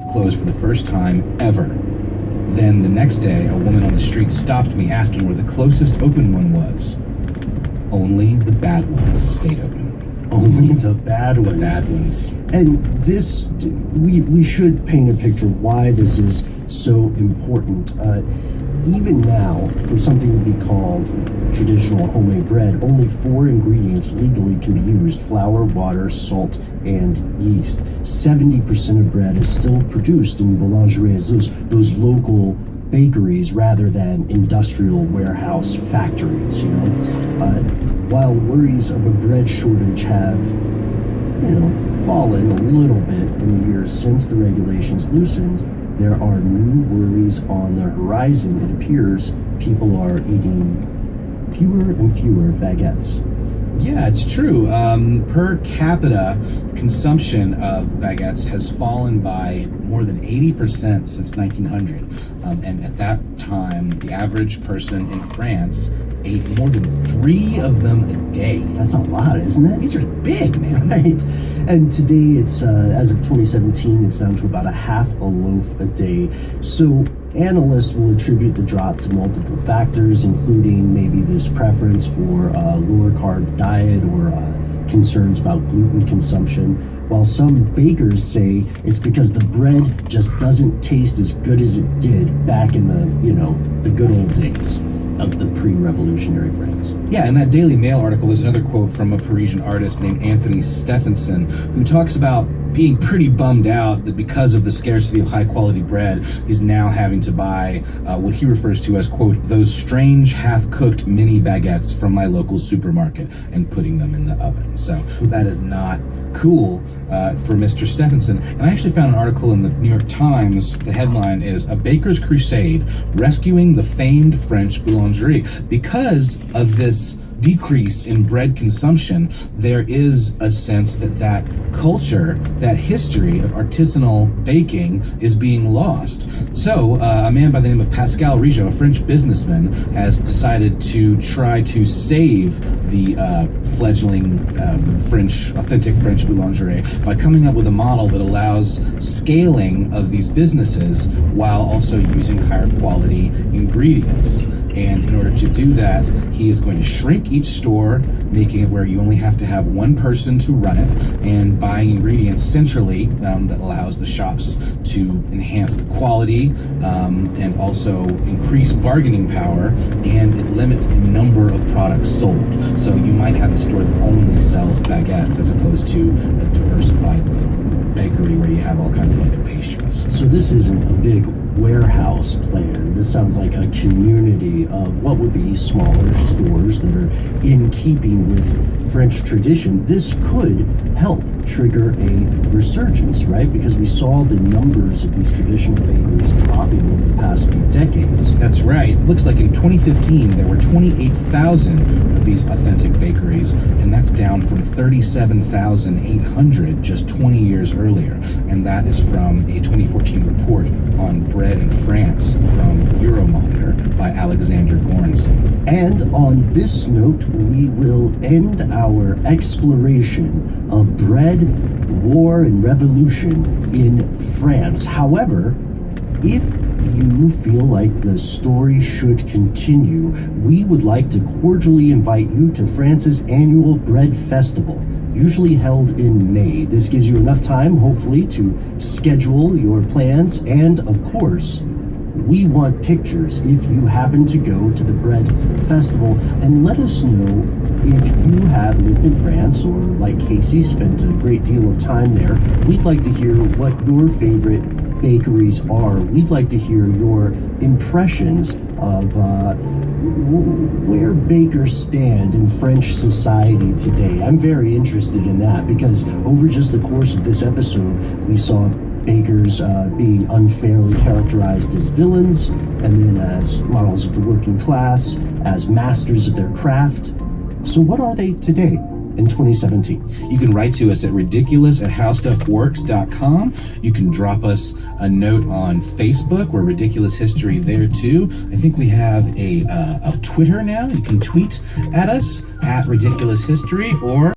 closed for the first time ever. Then the next day, a woman on the street stopped me asking where the closest open one was. Only the bad ones stayed open. Only the bad ones. The bad ones. And this, we should paint a picture of why this is so important. Even now, for something to be called traditional homemade bread, only 4 ingredients legally can be used: flour, water, salt, and yeast. 70% of bread is still produced in boulangeries, those local bakeries, rather than industrial warehouse factories, you know. While worries of a bread shortage have, fallen a little bit in the years since the regulations loosened, there are new worries on the horizon. It appears people are eating fewer and fewer baguettes. Yeah, it's true. Per capita consumption of baguettes has fallen by more than 80% since 1900. And at that time, the average person in France ate more than 3 of them a day. That's a lot, isn't it? These are big, man. Right. And today, it's as of 2017, it's down to about a half a loaf a day. So analysts will attribute the drop to multiple factors, including maybe this preference for a lower carb diet or concerns about gluten consumption, while some bakers say it's because the bread just doesn't taste as good as it did back in the good old days of the pre-revolutionary France. Yeah, in that Daily Mail article, there's another quote from a Parisian artist named Anthony Stephenson, who talks about being pretty bummed out that because of the scarcity of high-quality bread, he's now having to buy what he refers to as, quote, those strange half-cooked mini baguettes from my local supermarket and putting them in the oven. So that is not cool for Mr. Stephenson. And I actually found an article in the New York Times. The headline is "A Baker's Crusade Rescuing the Famed French Boulangerie." Because of this decrease in bread consumption, there is a sense that culture, that history of artisanal baking is being lost. So a man by the name of Pascal Rigaud, a French businessman, has decided to try to save the fledgling authentic French boulangerie by coming up with a model that allows scaling of these businesses while also using higher quality ingredients. And in order to do that, he is going to shrink each store, making it where you only have to have one person to run it, and buying ingredients centrally that allows the shops to enhance the quality and also increase bargaining power, and it limits the number of products sold. So you might have a store that only sells baguettes as opposed to a diversified bakery where you have all kinds of other pastries. So this isn't a big warehouse plan. This sounds like a community of what would be smaller stores that are in keeping with French tradition. This could help trigger a resurgence, right? Because we saw the numbers of these traditional bakeries dropping over the past few decades. That's right. Looks like in 2015 there were 28,000 of these authentic bakeries, and that's down from 37,800 just 20 years earlier. And that is from a 2014 report on bread in France from Euromonitor by Alexander Goranson. And on this note, we will end our exploration of bread, war, and revolution in France. However, if you feel like the story should continue, we would like to cordially invite you to France's annual Bread Festival, usually held in May. This gives you enough time, hopefully, to schedule your plans, and of course, we want pictures if you happen to go to the Bread Festival, and let us know if you have lived in France or, like Casey, spent a great deal of time there. We'd like to hear what your favorite bakeries are. We'd like to hear your impressions of where bakers stand in French society today. I'm very interested in that because over just the course of this episode, we saw bakers being unfairly characterized as villains, and then as models of the working class, as masters of their craft. So what are they today in 2017? You can write to us at ridiculous@howstuffworks.com. You can drop us a note on Facebook. We're Ridiculous History there too. I think we have a Twitter now. You can tweet at us at Ridiculous History, or